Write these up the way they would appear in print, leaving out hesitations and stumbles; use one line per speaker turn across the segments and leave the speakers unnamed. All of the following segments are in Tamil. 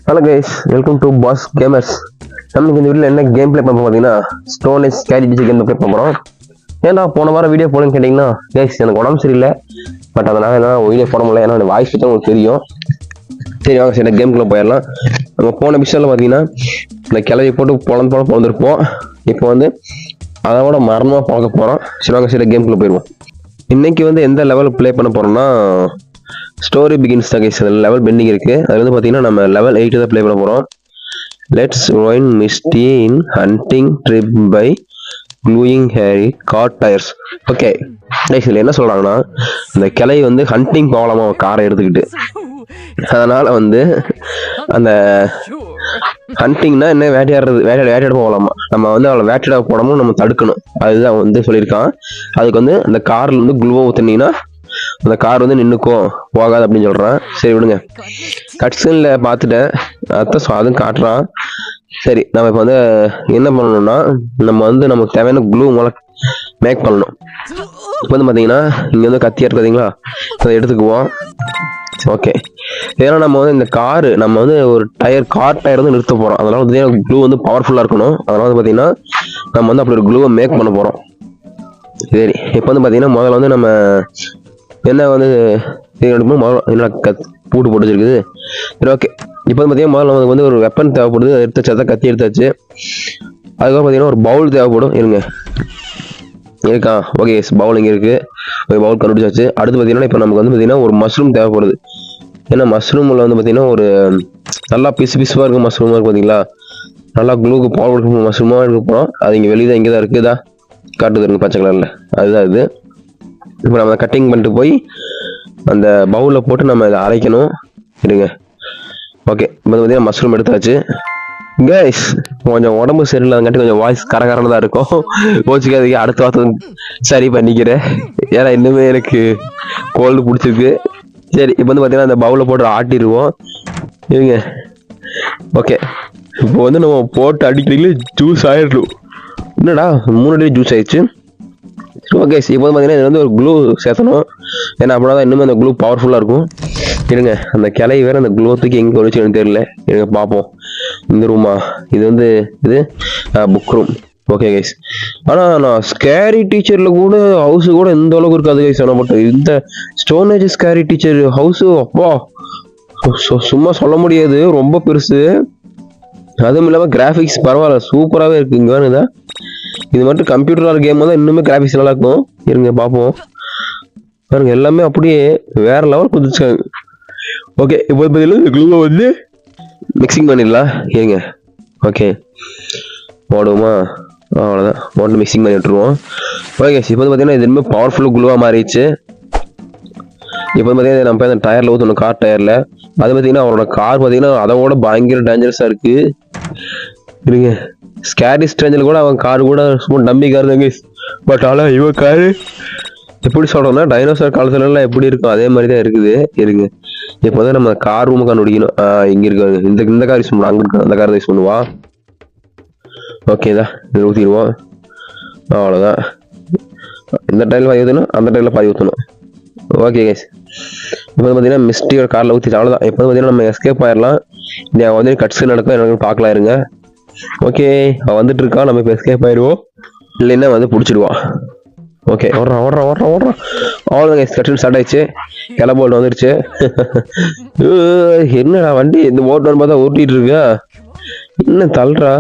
Hello guys, welcome to boss gamers. நமக்கு இந்த வீடியோவில் என்ன கேம் ப்ளே பண்ண பார்த்தீங்கன்னா ஸ்டோன் ஏஜ் ஸ்கேரி டிஜி கேம் ப்ளே பண்ணுறோம். ஏன்னா போன வாரம் வீடியோ போடுன்னு கேட்டிங்கன்னா கைஸ் எனக்கு உடம்பு சரியில்லை, பட் அதனால் என்ன வீடியோ போட முடியல. ஏன்னா வாய்ஸ் பற்றி உங்களுக்கு தெரியும். சரி வாங்க, சரி கேமுக்குள்ளே போயிடலாம். நம்ம போன விஷயத்தில் பார்த்தீங்கன்னா இந்த கிளவி போட்டு பிறந்திருப்போம். இப்போ வந்து அதோட மரணமாக பார்க்க போகிறோம். சரி வாங்க, சரி கேமுக்குள்ளே போயிடுவோம். இன்னைக்கு வந்து எந்த லெவல் ப்ளே பண்ண போகிறோம்னா ஸ்டோரி பிகின்ஸ் தான் கைஸ். லெவல் பெண்டிங் இருக்கு. அது வந்து பாத்தீங்கன்னா நம்ம லெவல் 8 தான் ப்ளே பண்ண போறோம். Let's ruin Misty in hunting trip by gluing Harry car tyres. Okay guys, இதுல என்ன சொல்றாங்கன்னா இந்த கிளை வந்து ஹண்டிங் போகலாமா காரை எடுத்துக்கிட்டு. அதனால வந்து அந்த ஹண்டிங்னா என்ன, வேட்டையாட போகலாமா. நம்ம வந்து அவளை வேட்டையாட போனோமோ நம்ம தடுக்கணும். அதுதான் வந்து சொல்லியிருக்கான். அதுக்கு வந்து அந்த கார்ல வந்து குளுவை ஊத்துனீங்கன்னா அந்த கார் வந்து நின்னுக்கும் போகாது அப்படின்னு சொல்றான். சரி விடுங்க, கட்சன்ல பார்த்துட்டேன், அதுவும் காட்டுறான். சரி நம்ம இப்போ வந்து என்ன பண்ணணும்னா நம்ம வந்து நமக்கு தேவையான க்ளூ மேக் பண்ணணும். இப்போ வந்து பார்த்தீங்கன்னா இங்கே வந்து கத்தியா இருக்குதுங்களா, அதை எடுத்துக்குவோம். ஓகே, ஏன்னா நம்ம வந்து இந்த கார் நம்ம வந்து ஒரு கார் டயர் வந்து நிறுத்த போகிறோம். அதனால வந்து க்ளூ வந்து பவர்ஃபுல்லாக இருக்கணும். அதனால வந்து பார்த்தீங்கன்னா நம்ம வந்து அப்படி ஒரு க்ளூவை மேக் பண்ண போகிறோம். சரி இப்போ வந்து பார்த்தீங்கன்னா முதல்ல வந்து நம்ம என்ன வந்து பூட்டு போட்டு வச்சிருக்குது. சரி ஓகே, இப்போ வந்து பார்த்தீங்கன்னா முதல்ல நமக்கு வந்து ஒரு வெப்பன் தேவைப்படுது. அதை எடுத்தாச்சு, அதான் கத்தி எடுத்தாச்சு. அதுக்கப்புறம் பார்த்தீங்கன்னா ஒரு பவுல் தேவைப்படும். இருங்க இருக்கா, ஓகே பவுல் இங்கே இருக்குது. ஒரு பவுல் கண்டுபிடிச்சாச்சு. அடுத்து பார்த்தீங்கன்னா இப்போ நமக்கு வந்து பார்த்தீங்கன்னா ஒரு மஷ்ரூம் தேவைப்படுது. ஏன்னா மஷ்ரூமில் வந்து பார்த்தீங்கன்னா ஒரு நல்லா பிசுவாக இருக்கும் மஷ்ரூமாக இருக்குது பார்த்தீங்களா. நல்லா க்ளூக்கு பவர் கொடுக்கும் மஷ்ரூமாக இருக்க போகிறோம். அது இங்கே வெளியே தான் இங்கே தான் இருக்குதா காட்டுது இருக்கு பச்சை கலரில், அதுதான் இது. இப்போ நம்ம கட்டிங் பண்ணிட்டு போய் அந்த பவுலில் போட்டு நம்ம இதை அரைக்கணும். இருங்க ஓகே, இப்போ பார்த்தீங்கன்னா மஷ்ரூம் எடுத்தாச்சு. கைஸ் கொஞ்சம் உடம்பு சரியில்லாதங்காட்டி கொஞ்சம் வாய்ஸ் கரகரன்னு தான் இருக்கும். கோச்சிக்காதீங்க, அடுத்த வாரத்தை சரி பண்ணிக்கிறேன். ஏன்னா இன்னுமே எனக்கு கோல்டு பிடிச்சிருக்கு. சரி இப்போ வந்து பார்த்தீங்கன்னா அந்த பவுலில் போட்டு ஆட்டிடுவோம். இருங்க ஓகே, இப்போ வந்து நம்ம போட்டு அடிக்கிறீங்களே ஜூஸ் ஆயிடும். என்னடா 3 அடி ஜூஸ் ஆயிடுச்சு. ஓகே இப்போ வந்து பார்த்தீங்கன்னா இது வந்து ஒரு க்ளூ சேர்த்தணும். ஏன்னா அப்படின்னா தான் இன்னுமே அந்த க்ளூ பவர்ஃபுல்லாக இருக்கும். இருங்க அந்த கிளை வேறு அந்த க்ளூ தூக்கி எங்கே வச்சு எனக்கு தெரியல. இருங்க பார்ப்போம். இந்த ரூமா இது வந்து இது புக் ரூம். ஓகே கைஸ், ஆனால் நான் ஸ்கேரி டீச்சரில் கூட ஹவுஸு கூட இந்த அளவுக்கு இருக்காது கைஸ். ஆனால் பட் இந்த stone age scary teacher house அப்பா சும்மா சொல்ல முடியாது, ரொம்ப பெருசு. அதுவும் இல்லாமல் கிராஃபிக்ஸ் பரவாயில்ல, சூப்பராகவே இருக்குது. இங்கே வேணுதா இது மட்டும் கம்ப்யூட்டர் கேம் தான் இன்னுமே கிராஃபிக்ஸ் நல்லா இருக்கும். இருங்க பார்ப்போம். பாருங்க எல்லாமே அப்படியே வேற லெவல் குதிச்சாங்க. ஓகே இப்போ பார்த்தீங்கன்னா க்ளூவை வந்து மிக்சிங் பண்ணிடலாம். இருங்க ஓகே போடுவோமா, அவ்வளோதான் போட்டு மிக்சிங் பண்ணி விட்டுருவோம். ஓகே இப்போ வந்து பார்த்தீங்கன்னா இது இன்னும் பவர்ஃபுல் க்ளூவாக மாறிடுச்சு. இப்போ வந்து பார்த்தீங்கன்னா நம்ம அந்த டயரில் ஊற்றணும், கார் டயரில். அது பார்த்தீங்கன்னா அவரோட கார் பார்த்தீங்கன்னா அதோட பயங்கர டேஞ்சரஸாக இருக்குது. இருங்க ஸ்கேரி ஸ்ட்ரேஞ்சர் கூட அவன் கார் கூட சும்மா டம்மி கார் தாங்க. பட் ஆனால் இவன் காரு எப்படி சொல்கிறோம்னா டைனோசர் காலத்துலலாம் எப்படி இருக்கும் அதே மாதிரி தான் இருக்குது. இருங்க இப்போ வந்து நம்ம கார் ரூமுக்கு கண்டுபிடிக்கணும். இங்கே இருக்காங்க, இந்த கார் யூஸ் பண்ணுவோம். அங்கே இருக்கு அந்த கார் யூஸ் பண்ணுவா. ஓகே தான் இதில் ஊற்றிடுவோம். அவ்வளோதான், இந்த டைலில் பாதி ஊற்றணும், அந்த டைலில் பாதி ஊற்றணும். ஓகே கைஸ், இப்போ வந்து பார்த்தீங்கன்னா மிஸ்டியோட காரில் ஊற்றிச்சு. அவ்வளோதான். இப்போ வந்து பார்த்தீங்கன்னா நம்ம எஸ்கேப் ஆயிடலாம். இந்த வந்து கட்ஸ் நடக்கும் எனக்கு பார்க்கலாம். இருங்க ஓகே அவன் வந்துட்டு இருக்கான், நம்ம இப்போ எஸ்கேப் ஆயிடுவோம். இல்லைன்னா வந்து பிடிச்சிடுவான். ஓகே ஓடுறான் அவ்வளோதான் கைஸ், கட்ஸ் ஸ்டார்ட் ஆயிடுச்சு. கிளம்போல்ட் வந்துருச்சு. என்னடா வண்டி இந்த ஓட்டுன்னு பார்த்தா ஓட்டிட்டு இருக்கா, என்ன தள்ளுறா.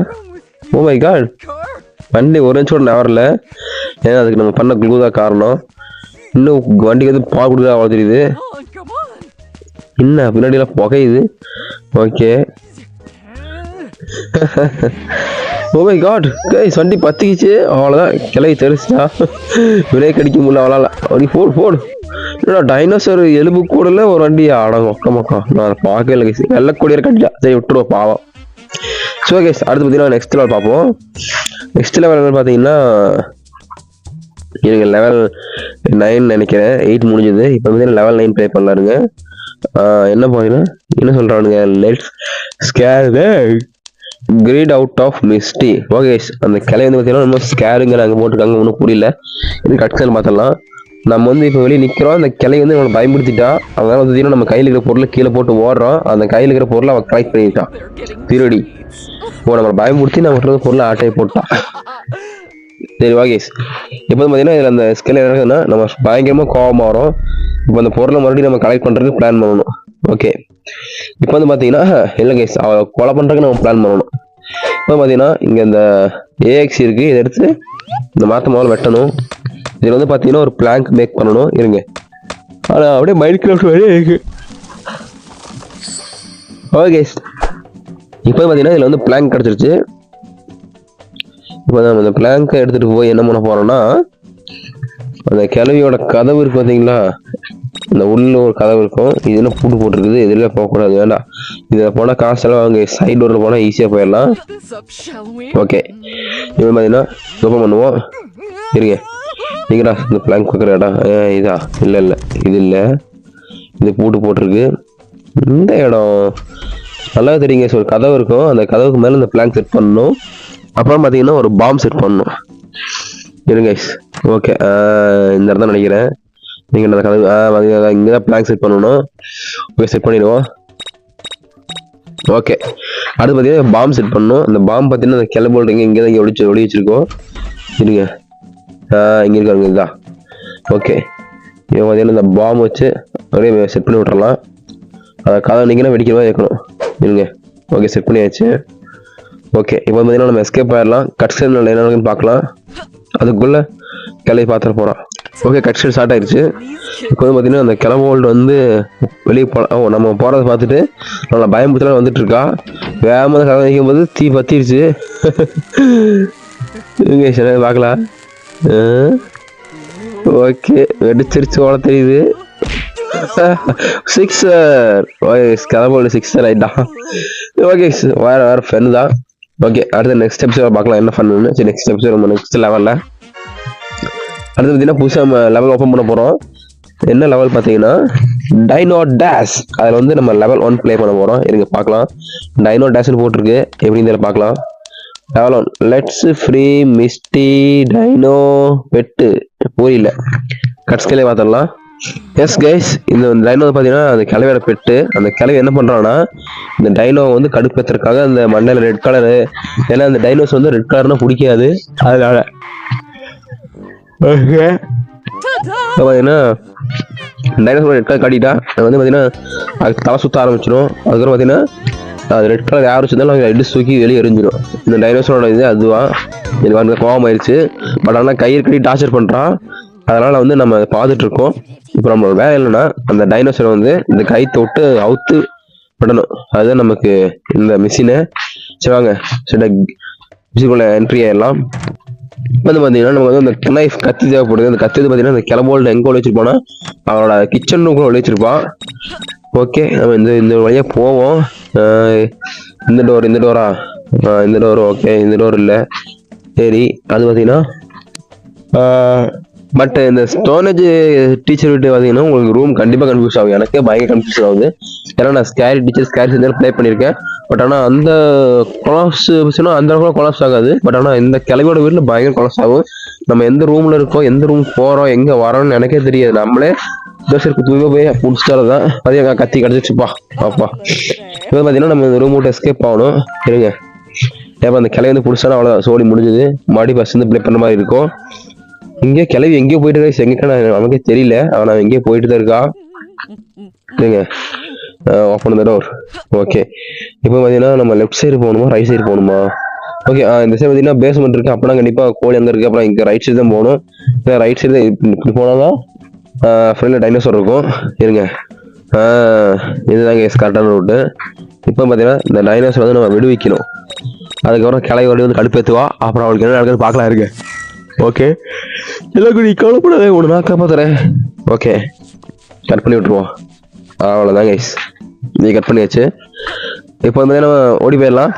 ஓ மை காட், வண்டி ஒரு நிமிஷம் நவரல. ஏன்னா அதுக்கு நம்ம பண்ண க்ளூ தான் காரணம். இன்னும் வண்டிக்கு வந்து பால் கொடுக்குறா அவ்வளோ தெரியுது. என்ன பின்னாடியெல்லாம் புகையுது. Okay oh my God guys, வண்டி பத்திக்கிச்சு. அவ்வளோதான், கிளை தெரிச்சுட்டா. பிரேக் அடிக்க முடியல அவளால். அப்படி போடு என்னடா டைனோசர் எலும்பு கூடல ஒரு வண்டி அடங்கும் மக்கா. நான் பார்க்கவே இல்லை கைஸ், வெள்ளக்கூடியர் கட்டிட்டா. சரி விட்டுருவோம் பாவம். ஸோ கைஸ் அடுத்து பார்த்தீங்கன்னா நெக்ஸ்ட் லெவல் பார்ப்போம். நெக்ஸ்ட் லெவல் பார்த்தீங்கன்னா எனக்கு லெவல் 9 நினைக்கிறேன், 8 முடிஞ்சது. இப்போ வந்து லெவல் 9 ப்ளே பண்ணலாருங்க. என்ன பார்த்தீங்கன்னா என்ன சொல்கிறானுங்க, let's scare the greed out of Misty. Okay அந்த கிளை வந்து பார்த்தீங்கன்னா நம்ம ஸ்கேருங்க நாங்கள் போட்டுருக்காங்க, ஒன்றும் புரியல. இது கட்சன் பார்த்துடலாம். நம்ம வந்து இப்போ வெளியே நிற்கிறோம், அந்த கிளை வந்து நம்மளை பயன்படுத்திட்டா. அதனால வந்து நம்ம கையில் இருக்கிற பொருளை கீழே போட்டு ஓடுறோம். அந்த கையில் இருக்கிற பொருளை அவன் கலெக்ட் பண்ணிட்டான் திருடி. நம்மளை பயன்படுத்தி நம்ம பொருளை ஆட்டையை போட்டான். சரி ஓகே. இப்போ வந்து பார்த்தீங்கன்னா இதில் அந்த ஸ்கெல் என்ன இருக்குதுன்னா நம்ம பயங்கரமாக கோபமாக வரும். இப்போ அந்த பொருளை மறுபடியும் நம்ம கலெக்ட் பண்ணுறதுக்கு பிளான் பண்ணணும். ஓகே, இப்போ வந்து பார்த்தீங்கன்னா இல்லை கேஸ் அவளை கொலை பண்ணுறதுக்கு நம்ம பிளான் பண்ணணும். இப்போ பார்த்தீங்கன்னா இங்கே இந்த ஏஎக்ஸ் இருக்குது, இதை எடுத்து இந்த மாற்ற முதல்ல வெட்டணும். இதில் வந்து பார்த்தீங்கன்னா ஒரு பிளாங்க் மேக் பண்ணணும். இருங்க, ஆனால் அப்படியே மைண்ட் கிராஃப்ட் வழியே இருக்கு. ஓகே, இப்போ பார்த்தீங்கன்னா இதில் வந்து பிளாங்க் கிடச்சிருச்சு. இப்போ நம்ம இந்த பிளாங்கை எடுத்துகிட்டு போய் என்ன பண்ண போகிறோம்னா அந்த கிளவியோட கதவு இருக்குது பார்த்தீங்களா, அந்த உள்ள ஒரு கதவு இருக்கும். இதுல பூட்டு போட்டுருக்குது, இதில் போகக்கூடாது, வேண்டாம். இதில் போனால் காசெல்லாம் அவங்க சைட் டோரில் போனால் ஈஸியாக போயிடலாம். ஓகே, இப்போ பார்த்தீங்கன்னா ஓப்பன் பண்ணுவோம். இருங்க, நீங்கடா இந்த பிளாங்க் பார்க்குற இடம் இதா? இல்லை இல்லை, இது இல்லை, இது பூட்டு போட்டிருக்கு. இந்த இடம் நல்லா தெரியுங்க. ஒரு கதவு இருக்கும், அந்த கதவுக்கு மேலே இந்த பிளாங்க் செட் பண்ணணும். அப்புறம் பார்த்தீங்கன்னா ஒரு பாம் செட் பண்ணணும். இருங்க ஓகே, இந்த இடத்த நினைக்கிறேன். நீங்கள் அந்த கதவு இங்கே தான் பிளாங்க் செட் பண்ணணும். ஓகே, செட் பண்ணிடுவோம். ஓகே, அடுத்து பார்த்தீங்கன்னா பாம் செட் பண்ணணும். அந்த பாம் பார்த்தீங்கன்னா அந்த கிளை போல்டுங்க இங்கே தான் ஒளி வச்சிருக்கோம். இருங்க, இங்கே இருக்காங்க, இதுதான். ஓகே, இப்போ பார்த்தீங்கன்னா இந்த பாம் வச்சு அப்படியே செட் பண்ணி விட்றலாம். அதை கதவை நீங்கன்னா வெடிக்கிற மாதிரி இருக்கணும். இருங்க, ஓகே, செட் பண்ணியாச்சு. ஓகே, இப்போ பார்த்தீங்கன்னா நம்ம எஸ்கேப் ஆயிடலாம். கட்ஸ்கன் என்னன்னு பார்க்கலாம். அதுக்குள்ளே கிளையை பார்த்துட்டு போகிறான். ஓகே, கட்ஸ்கன் ஸ்டார்ட் ஆயிடுச்சு. இப்போ வந்து பார்த்தீங்கன்னா அந்த கிளை போல்டு வந்து வெளியே போகலாம். நம்ம போகிறத பார்த்துட்டு நம்மளை பயமுறுத்தலாம் வந்துட்டு இருக்கா. வேகமாக கதை நிற்கும் போது தீ பற்றிடுச்சு. இங்கே சரி பார்க்கலாம். ஓகே, வெடிச்சிருச்சு ஓட தெரியுது. 6 கதை போல்டு 6 ஆயிட்டான். ஓகே, வேற ஃபன் தான். ஓகே, அடுத்த நெக்ஸ்ட் எபிசோட் பார்க்கலாம் என்ன பண்ணுன்னு. சரி, நெக்ஸ்ட் எபிசோட் நம்ம நெக்ஸ்ட் லெவலில் அடுத்து பார்த்தீங்கன்னா புதுசாக நம்ம லெவல் ஓப்பன் பண்ண போகிறோம். என்ன லெவல் பார்த்தீங்கன்னா டைனோ டேஷ். அதில் வந்து நம்ம லெவல் 1 ப்ளே பண்ண போகிறோம். இருங்க பார்க்கலாம். டைனோ டேஷ்னு போட்டிருக்கு, எப்படின்னு இதில் பார்க்கலாம். Level 1 let's free Misty dino pet. புரியல, கட்ஸ்கேலே பார்த்துடலாம். எஸ் கைஸ், இந்த டைனோ பார்த்தீங்கன்னா அந்த கிளவியோட பெட்டு. அந்த கிளவி என்ன பண்ணுறான்னா இந்த டைனோவை வந்து கடுப்பேற்றுறதுக்காக அந்த மண்டையில் ரெட் கலரு, ஏன்னா அந்த டைனோஸ் வந்து ரெட் கலர்னா பிடிக்காது, அதனால. ஓகே, பார்த்தீங்கன்னா டைனோஸ் ரெட் கலர் காட்டிட்டா வந்து பார்த்தீங்கன்னா அதுக்கு தலை சுற்ற ஆரம்பிச்சிடும். அதுக்கப்புறம் பார்த்தீங்கன்னா அது ரெட் கலர் யார் வச்சிருந்தாலும் அவங்க ரெட்டு தூக்கி வெளியே எரிஞ்சிடும். இந்த டைனோஸரோட இது அதுவான். எனக்கு வந்து கோவம் ஆயிடுச்சு. பட் ஆனால் கயிறு கட்டி டார்ச்சர் பண்ணுறான். அதனால் வந்து நம்ம அதை பார்த்துட்டு இருக்கோம். இப்போ நம்மளோட வேலை இல்லைன்னா அந்த டைனோசரை வந்து இந்த கைத்தை விட்டு அவுத்து விடணும். அதுதான் நமக்கு இந்த மிஷினை. சரி வாங்க, சரி மிஷினுக்குள்ள என்ட்ரி ஆயிடலாம். வந்து பார்த்தீங்கன்னா நமக்கு வந்து அந்த நைஃப் கத்தி தேவைப்படுது. அந்த கத்தி வந்து பார்த்தீங்கன்னா அந்த கிளம்போல்டு எங்கே ஒளி வச்சிருப்பானா அவனோட கிச்சன் ரூம்குள்ள ஒளி வச்சிருப்பான். ஓகே, நம்ம இந்த வழியாக போவோம். இந்த டோரா இந்த டோர். ஓகே, இந்த டோர் இல்லை. சரி, அது பார்த்தீங்கன்னா பட் இந்த ஸ்டோரேஜ் டீச்சர் விட்டு பார்த்தீங்கன்னா உங்களுக்கு ரூம் கண்டிப்பாக கன்ஃபியூஸ் ஆகும். எனக்கே பயங்கர கன்ஃபியூஸ் ஆகுது. ஏன்னா நான் ஸ்கேரி டீச்சர் ஸ்கேரி செஞ்சாலும் ப்ளே பண்ணியிருக்கேன். பட் ஆனால் அந்த கொலாப்ஸ் அந்த அளவுக்கு கொலாப்ஸ் ஆகாது. பட் ஆனால் இந்த கிளவியோட வீட்டில் பயங்கர கொலாப்ஸ் ஆகும். நம்ம எந்த ரூமில் இருக்கோம், எந்த ரூம் போகிறோம், எங்கே வரோம்னு எனக்கே தெரியாது. நம்மளே தோசைக்கு தூக்க போய் பிடிச்சிட்டு தான் அதே கத்தி கிடச்சிச்சுப்பா அப்பா. இப்போ பார்த்தீங்கன்னா நம்ம இந்த ரூம் விட்டு எஸ்கேப் ஆகணும். இருங்க, ஏப்பா அந்த கிளவி வந்து பிடிச்சாலும் அவ்வளோதான், சோடி முடிஞ்சுது. மறுபடியும் ஃபஸ்ட் வந்து ப்ளே பண்ண மாதிரி இருக்கும். இங்கே கிளவி எங்கேயோ போயிட்டு இருக்கா, எங்கேக்கா நமக்கே தெரியல. அவன் எங்கேயோ போயிட்டு தான் இருக்கா. இல்லைங்க, ஓப்பன் த டோர். ஓகே, இப்போ பார்த்தீங்கன்னா நம்ம லெஃப்ட் சைடு போகணுமா ரைட் சைடு போகணுமா? ஓகே, இந்த சைடு பார்த்தீங்கன்னா பேஸ்மெண்ட் இருக்குது. அப்படின்னா கண்டிப்பாக கோழி அங்கே இருக்குது. அப்புறம் இங்கே ரைட் சைடு தான் போகணும். ரைட் சைடு தான் இப்படி போனால் தான் ஃப்ரெண்டில் டைனோசர் இருக்கும். இருங்க, இதுதாங்க கரெக்டான ரூட்டு. இப்போ பார்த்தீங்கன்னா இந்த டைனோசர் வந்து நம்ம விடுவிக்கணும். அதுக்கப்புறம் கிளை வழி வந்து கடுப்பேற்றுவா. அப்புறம் அவளுக்கு என்ன நடக்குது பார்க்கலாம். இருக்கு ஓகே, எல்லாருக்கும் நீ கவலைப்படாத, ஒன்று நான் காப்பாத்துறேன். ஓகே, கட் பண்ணி விட்டுருவோம். அவ்வளோதான் கைஸ், நீ கட் பண்ணியாச்சு. இப்போ வந்து நம்ம ஓடி போயிடலாம்.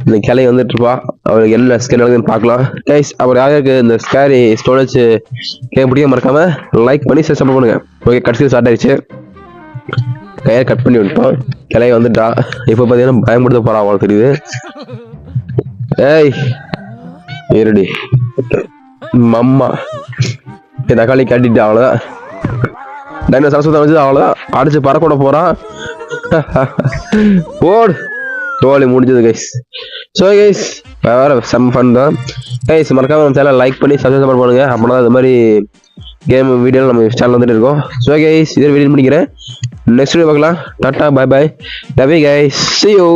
இந்த கிளை வந்துட்டு இருப்பா, அவளுக்கு என்ன ஸ்கேன் நடக்குதுன்னு பார்க்கலாம் கைஸ். அப்புறம் யாருக்கு இந்த ஸ்கேரி ஸ்டோரேஜ் கேட்க முடியும் மறக்காம லைக் பண்ணி சப்ஸ்கிரைப் பண்ணுங்க. ஓகே, கடைசியில் ஸ்டார்ட் ஆயிடுச்சு. கையை கட் பண்ணி விட்டோம். கிளைய வந்துட்டா. இப்போ பார்த்தீங்கன்னா பயன்படுத்த போறா அவளுக்கு தெரியுது. ஏய் இருடி மம்மா. தக்காளி காட்டிட்டு அவ்வளோதான். டைனோசர் சுத்தம் வச்சு அவ்வளோதான், அடிச்சு பறக்கூட போகிறான். ஓடு தோழி முடிஞ்சது கைஸ். ஸோ கைஸ் வேறு செம் ஃபன் தான் கைஸ். மறக்காம நம்ம சேனல் லைக் பண்ணி சப்ஸ்கிரைப் பண்ணுங்க. அப்படின்னா இது மாதிரி கேம் வீடியோ நம்ம சேனல் வந்துட்டு இருக்கோம். ஸோ கைஸ் இதை வீடியோ பண்ணிக்கிறேன். நெக்ஸ்ட் வீடியோ பார்க்கலாம். Tata bye bye love you guys. see you.